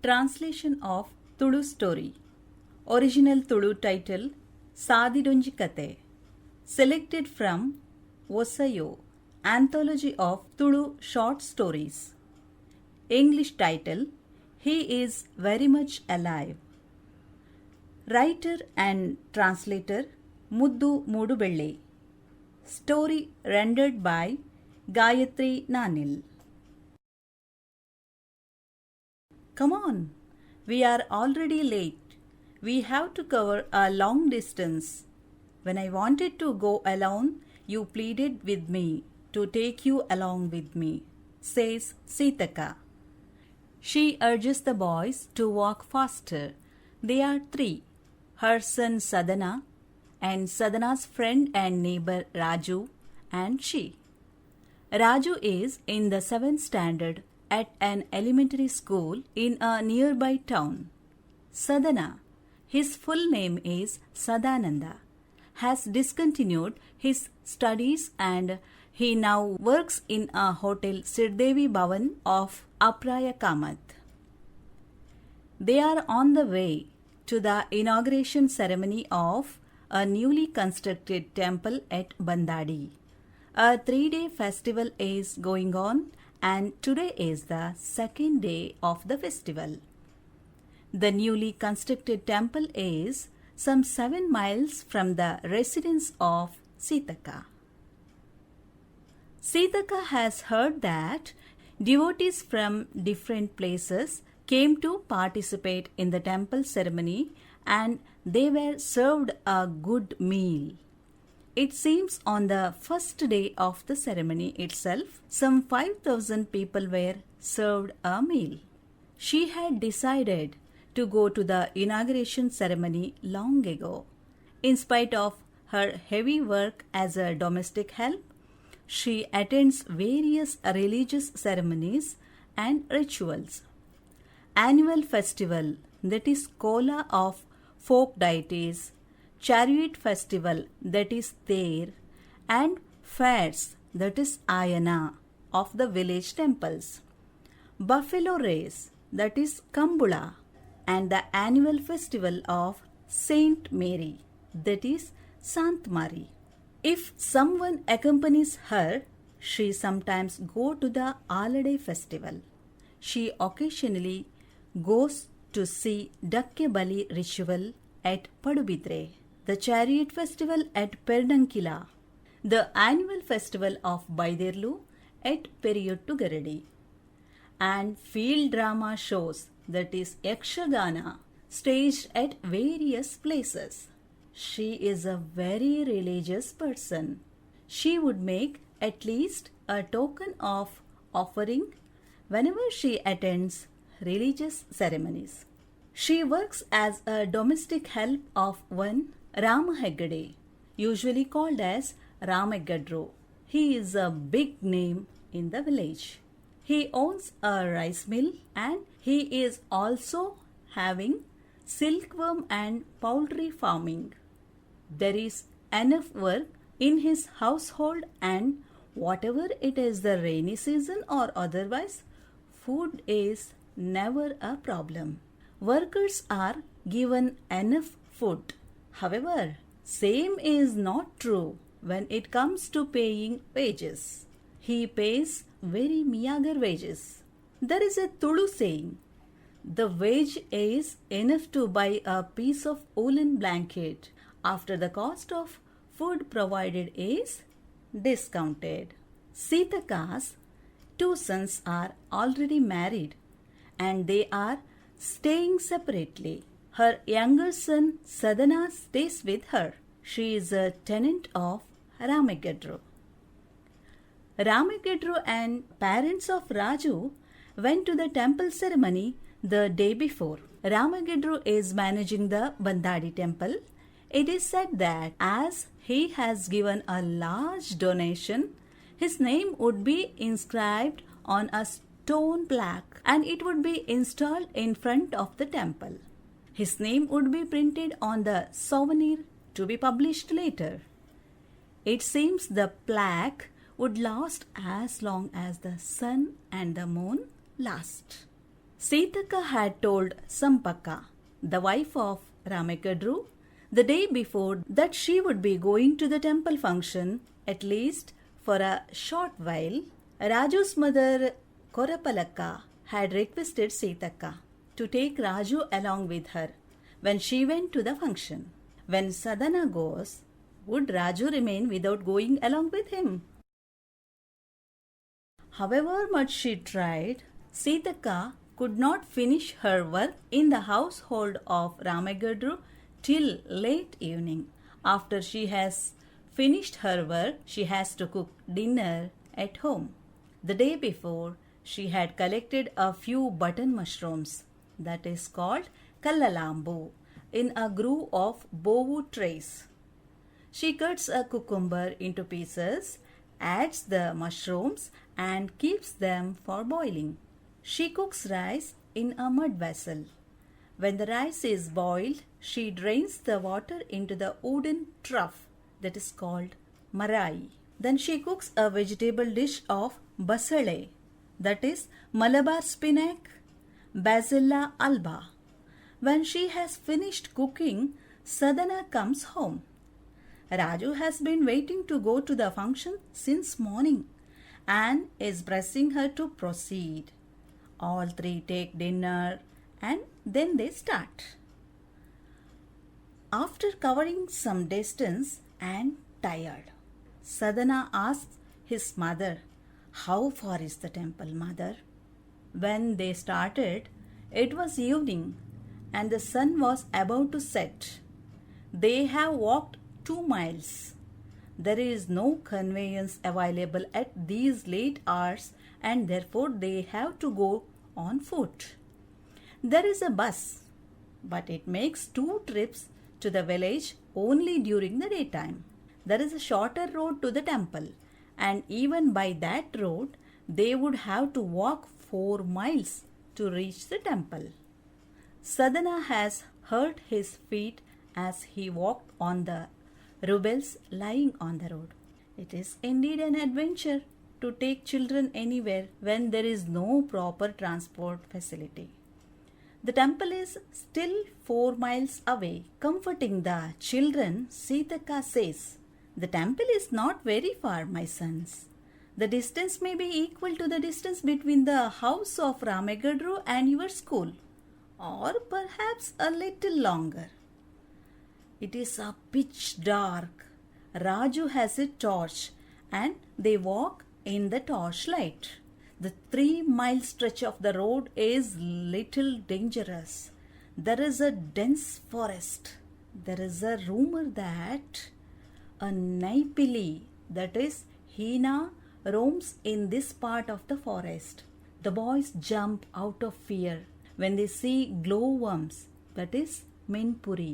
Translation of Tulu Story. Original Tulu title Sadidonji Kate. Selected from Wosayo, Anthology of Tulu Short Stories. English title He is Very Much Alive. Writer and translator Muddu Mudubelle. Story rendered by Gayatri Nanil. Come on, we are already late. We have to cover a long distance. When I wanted to go alone, you pleaded with me to take you along with me, says Sitaka. She urges the boys to walk faster. They are three, her son Sadhana, and Sadhana's friend and neighbor Raju, and she. Raju is in the 7th standard at an elementary school in a nearby town. Sadhana, his full name is Sadananda, has discontinued his studies and he now works in a hotel Sirdevi Bhavan of Apraya Kamath. They are on the way to the inauguration ceremony of a newly constructed temple at Bandadi. A 3-day festival is going on and today is the second day of the festival. The newly constructed temple is some 7 miles from the residence of Sitaka. Sitaka has heard that devotees from different places came to participate in the temple ceremony and they were served a good meal. It seems on the first day of the ceremony itself, some 5,000 people were served a meal. She had decided to go to the inauguration ceremony long ago. In spite of her heavy work as a domestic help, she attends various religious ceremonies and rituals. Annual festival, that is Kola of folk deities, chariot festival, that is Ter, and fairs, that is Ayana, of the village temples. Buffalo race, that is Kambula, and the annual festival of Saint Mary, that is Sant Mari. If someone accompanies her, she sometimes go to the Alade festival. She occasionally goes to see Dakke Bali ritual at Padubidre, the chariot festival at Perdankila, the annual festival of Baiderlu at Periyottugaradi, and field drama shows, that is Yakshagana, staged at various places. She is a very religious person. She would make at least a token of offering whenever she attends religious ceremonies. She works as a domestic help of one Rama Heggade, usually called as Rameggadro. He is a big name in the village. He owns a rice mill and he is also having silkworm and poultry farming. There is enough work in his household and whatever it is the rainy season or otherwise, food is never a problem. Workers are given enough food. However, same is not true when it comes to paying wages. He pays very meager wages. There is a Tulu saying, the wage is enough to buy a piece of woolen blanket after the cost of food provided is discounted. Sitaka's 2 sons are already married and they are staying separately. Her younger son Sadhana stays with her. She is a tenant of Rameggadro. Rameggadro and parents of Raju went to the temple ceremony the day before. Rameggadro is managing the Bandadi temple. It is said that as he has given a large donation, his name would be inscribed on a stone plaque and it would be installed in front of the temple. His name would be printed on the souvenir to be published later. It seems the plaque would last as long as the sun and the moon last. Sitaka had told Sampaka, the wife of Ramekadru, the day before that she would be going to the temple function at least for a short while. Raju's mother Korapalakka had requested Sitaka to take Raju along with her when she went to the function. When Sadhana goes, would Raju remain without going along with him? However much she tried, Sitaka could not finish her work in the household of Ramagadru till late evening. After she has finished her work, she has to cook dinner at home. The day before, she had collected a few button mushrooms, that is called kallalambu, in a grove of bowu trees. She cuts a cucumber into pieces, adds the mushrooms and keeps them for boiling. She cooks rice in a mud vessel. When the rice is boiled, she drains the water into the wooden trough that is called marai. Then she cooks a vegetable dish of basale, that is Malabar spinach, Basilla alba. When she has finished cooking, Sadhana comes home. Raju has been waiting to go to the function since morning and is pressing her to proceed. All three take dinner and then they start. After covering some distance and tired, Sadhana asks his mother, "How far is the temple, mother?" When they started, it was evening and the sun was about to set. They have walked 2 miles. There is no conveyance available at these late hours and therefore they have to go on foot. There is a bus, but it makes 2 trips to the village only during the daytime. There is a shorter road to the temple, and even by that road, they would have to walk 4 miles to reach the temple. Sadhana has hurt his feet as he walked on the rubbles lying on the road. It is indeed an adventure to take children anywhere when there is no proper transport facility. The temple is still 4 miles away. Comforting the children, Sitaka says, "The temple is not very far, my sons. The distance may be equal to the distance between the house of Ramagadru and your school, or perhaps a little longer." It is a pitch dark. Raju has a torch and they walk in the torchlight. The 3-mile stretch of the road is little dangerous. There is a dense forest. There is a rumor that a Naipili, that is hyena, roams in this part of the forest. The boys jump out of fear when they see glowworms, that is Minpuri.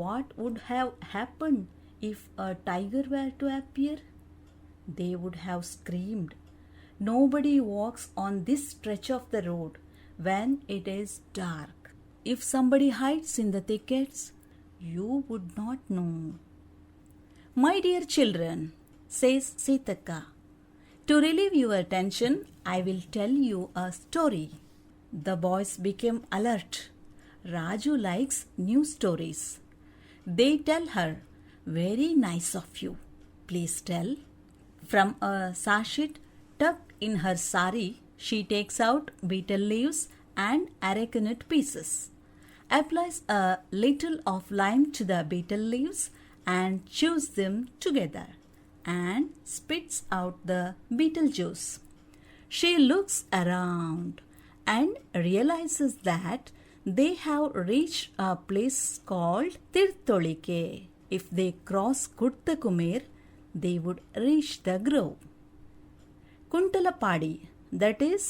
What would have happened if a tiger were to appear? They would have screamed. Nobody walks on this stretch of the road when it is dark. If somebody hides in the thickets, you would not know. "My dear children," says Sitaka, "to relieve your tension, I will tell you a story." The boys became alert. Raju likes new stories. They tell her, "Very nice of you. Please tell." From a sachet tucked in her sari, she takes out betel leaves and arecanut pieces, applies a little of lime to the betel leaves and chews them together, and spits out the betel juice. She looks around and realizes that they have reached a place called Tirtholike. If they cross Kuttakumir, they would reach the grove. Kuntalapadi, that is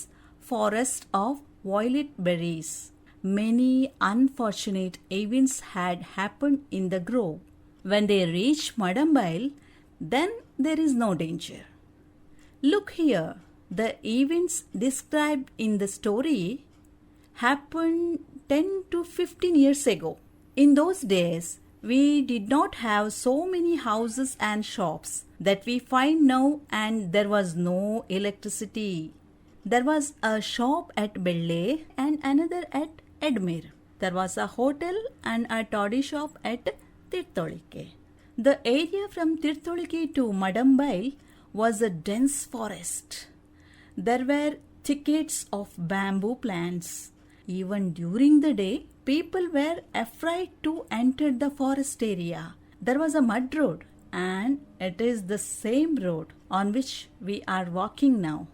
forest of violet berries. Many unfortunate events had happened in the grove. When they reach Madambail, then there is no danger. Look here, the events described in the story happened 10 to 15 years ago. In those days, we did not have so many houses and shops that we find now, and there was no electricity. There was a shop at Belle and another at Edmere. There was a hotel and a toddy shop at Tirtholike. The area from Tirtholike to Madambail was a dense forest. There were thickets of bamboo plants. Even during the day, people were afraid to enter the forest area. There was a mud road, and it is the same road on which we are walking now.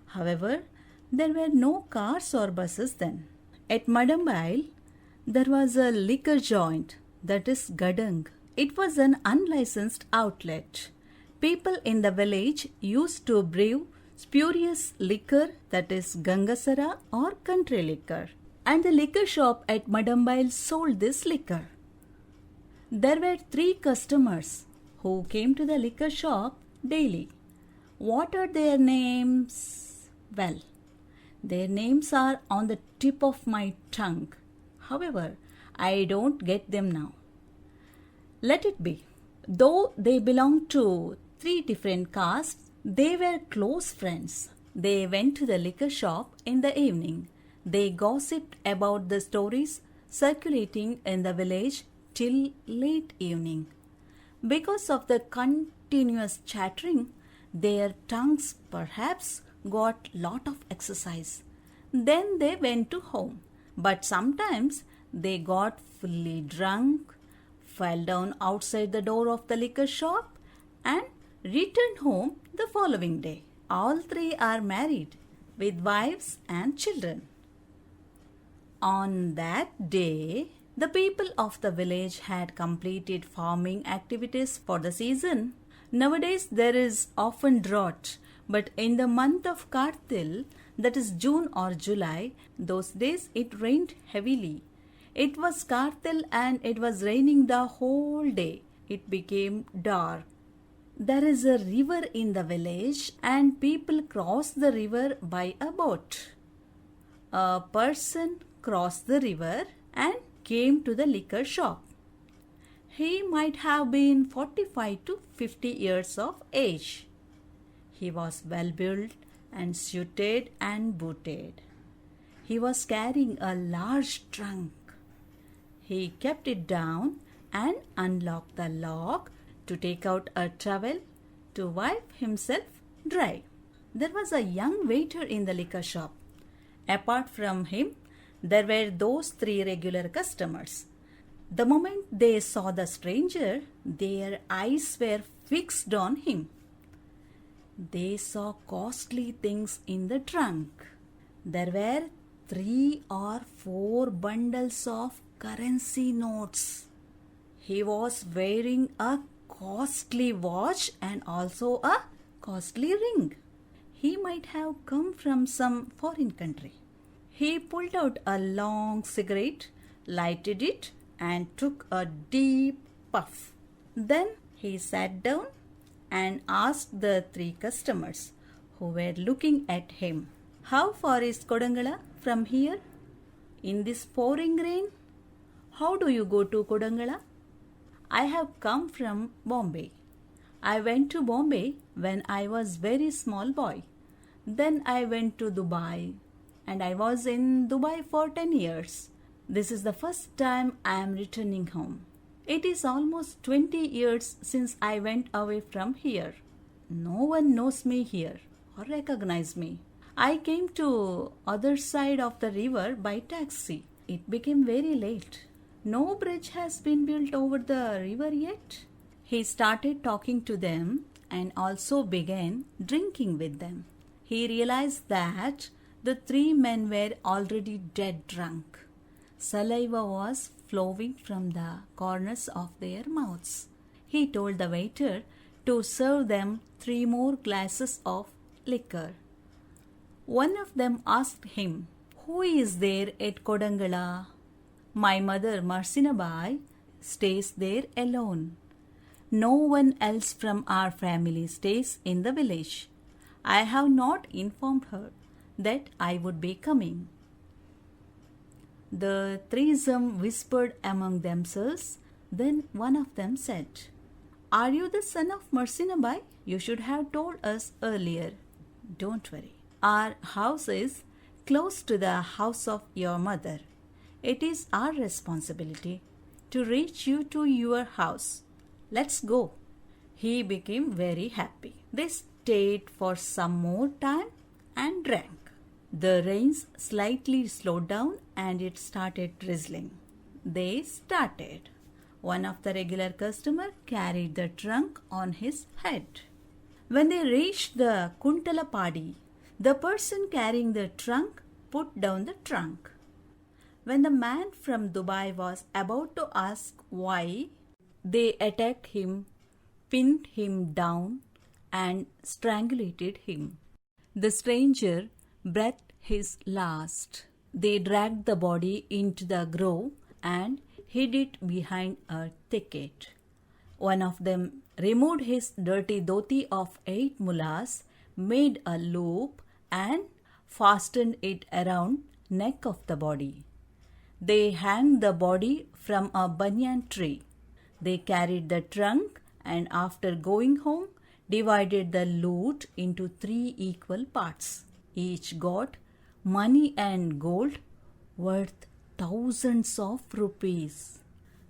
However, there were no cars or buses then. At Madambail, there was a liquor joint, that is Gadang. It was an unlicensed outlet. People in the village used to brew spurious liquor, that is Gangasara or country liquor. And the liquor shop at Madambail sold this liquor. There were 3 customers who came to the liquor shop daily. What are their names? Well, their names are on the tip of my tongue. However, I don't get them now. Let it be. Though they belonged to 3 different castes, they were close friends. They went to the liquor shop in the evening. They gossiped about the stories circulating in the village till late evening. Because of the continuous chattering, their tongues perhaps got lot of exercise. Then they went to home. But sometimes they got fully drunk, fell down outside the door of the liquor shop, and returned home the following day. All 3 are married with wives and children. On that day, the people of the village had completed farming activities for the season. Nowadays, there is often drought, but in the month of Kartil, that is June or July, those days it rained heavily. It was Kartil and it was raining the whole day. It became dark. There is a river in the village and people cross the river by a boat. A person crossed the river and came to the liquor shop. He might have been 45 to 50 years of age. He was well built and suited and booted. He was carrying a large trunk. He kept it down and unlocked the lock to take out a towel to wipe himself dry. There was a young waiter in the liquor shop. Apart from him, there were those 3 regular customers. The moment they saw the stranger, their eyes were fixed on him. They saw costly things in the trunk. There were 3 or 4 bundles of currency notes. He was wearing a costly watch and also a costly ring. He might have come from some foreign country. He pulled out a long cigarette, lighted it, and took a deep puff. Then he sat down and asked the 3 customers who were looking at him, "How far is Kodangala from here? In this pouring rain? How do you go to Kodangala?" "I have come from Bombay. I went to Bombay when I was very small boy. Then I went to Dubai and I was in Dubai for 10 years. This is the first time I am returning home. It is almost 20 years since I went away from here. No one knows me here or recognize me. I came to other side of the river by taxi. It became very late. No bridge has been built over the river yet." He started talking to them and also began drinking with them. He realized that the 3 men were already dead drunk. Saliva was flowing from the corners of their mouths. He told the waiter to serve them 3 more glasses of liquor. One of them asked him, "Who is there at Kodangala?" "My mother Marsinabai stays there alone. No one else from our family stays in the village. I have not informed her that I would be coming." The threesome whispered among themselves. Then one of them said, "Are you the son of Marsinabai? You should have told us earlier." "Don't worry. Our house is close to the house of your mother. It is our responsibility to reach you to your house. Let's go. He became very happy. They stayed for some more time and drank. The rains slightly slowed down and it started drizzling. They started. One of the regular customers carried the trunk on his head. When they reached the Kuntalapadi, the person carrying the trunk put down the trunk. When the man from Dubai was about to ask why, they attacked him, pinned him down, and strangulated him. The stranger breathed his last. They dragged the body into the grove and hid it behind a thicket. One of them removed his dirty dhoti of 8 mullahs, made a loop, and fastened it around neck of the body. They hanged the body from a banyan tree. They carried the trunk and after going home, divided the loot into 3 equal parts. Each got money and gold worth thousands of rupees.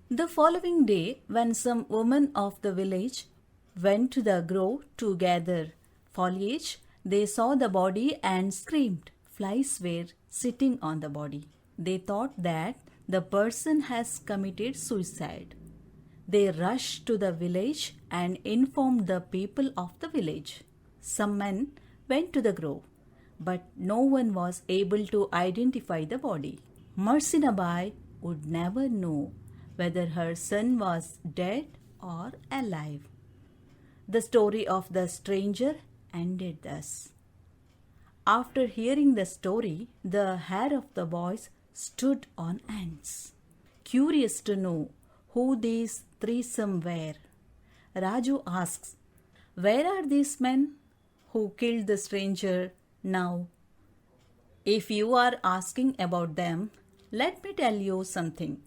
The following day, when some women of the village went to the grove to gather foliage, they saw the body and screamed. Flies were sitting on the body. They thought that the person has committed suicide. They rushed to the village and informed the people of the village. Some men went to the grove, but no one was able to identify the body. Marsinabai would never know whether her son was dead or alive. The story of the stranger ended thus. After hearing the story, the hair of the boys stood on ends, curious to know who these threesome were. Raju asks, "Where are these men who killed the stranger now?" If you are asking about them, let me tell you something.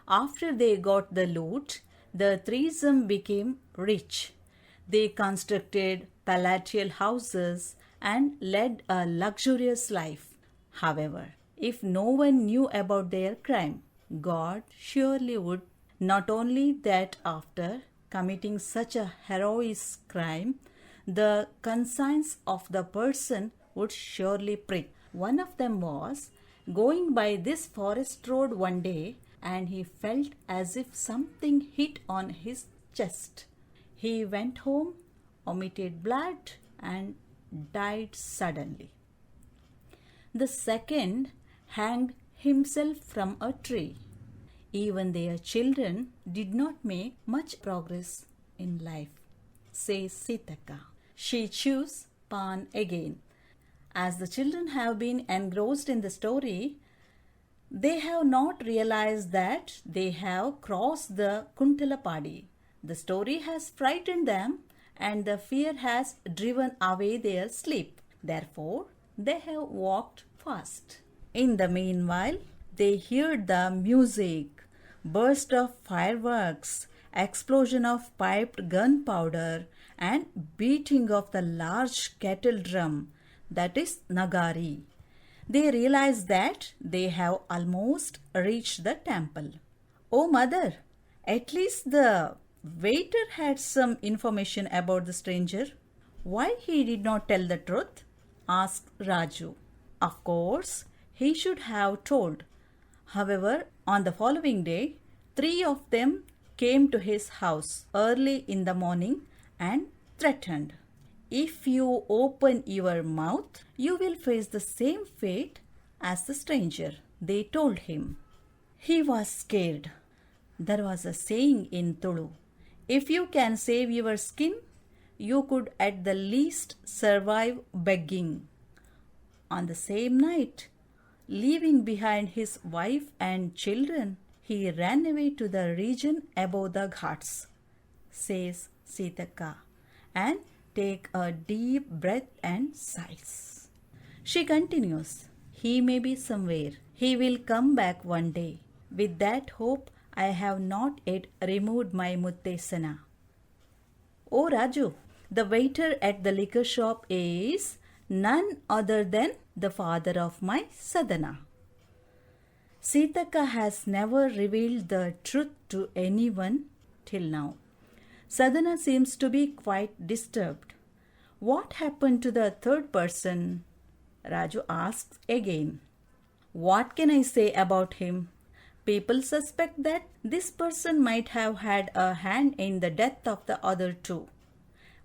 After they got the loot, the threesome became rich. They constructed palatial houses and led a luxurious life. However, if no one knew about their crime, God surely would. Not only that, after committing such a heroic crime, the conscience of the person would surely prick. One of them was going by this forest road one day and he felt as if something hit on his chest. He went home, omitted blood, and died suddenly. The second hanged himself from a tree. Even their children did not make much progress in life, says Sitaka. She chews pan again. As the children have been engrossed in the story, they have not realized that they have crossed the Kuntalapadi. The story has frightened them and the fear has driven away their sleep. Therefore, they have walked fast. In the meanwhile, they heard the music, burst of fireworks, explosion of piped gunpowder, and beating of the large kettle drum, that is Nagari. They realize that they have almost reached the temple. Oh mother, at least the waiter had some information about the stranger. Why he did not tell the truth? Asked Raju. Of course, he should have told. However, on the following day, 3 of them came to his house early in the morning and threatened. If you open your mouth, you will face the same fate as the stranger, they told him. He was scared. There was a saying in Tulu, if you can save your skin, you could at the least survive begging. On the same night, leaving behind his wife and children, he ran away to the region above the ghats, says Sitaka, and take a deep breath and sighs. She continues, he may be somewhere. He will come back one day. With that hope, I have not yet removed my muttesana. Oh Raju, the waiter at the liquor shop is none other than the father of my Sadhana. Sitaka has never revealed the truth to anyone till now. Sadhana seems to be quite disturbed. What happened to the third person? Raju asks again. What can I say about him? People suspect that this person might have had a hand in the death of the other two.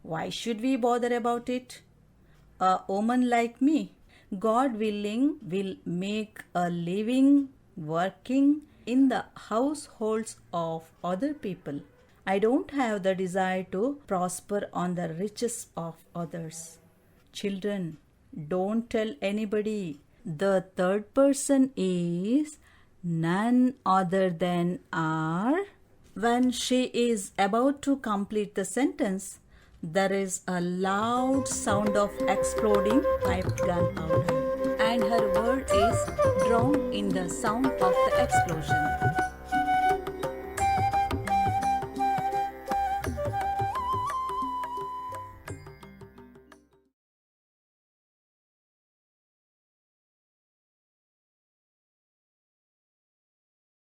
Why should we bother about it? A woman like me, God willing, will make a living working in the households of other people. I don't have the desire to prosper on the riches of others. Children, don't tell anybody. The third person is none other than our. When she is about to complete the sentence, there is a loud sound of exploding piped gunpowder, and her word is drowned in the sound of the explosion.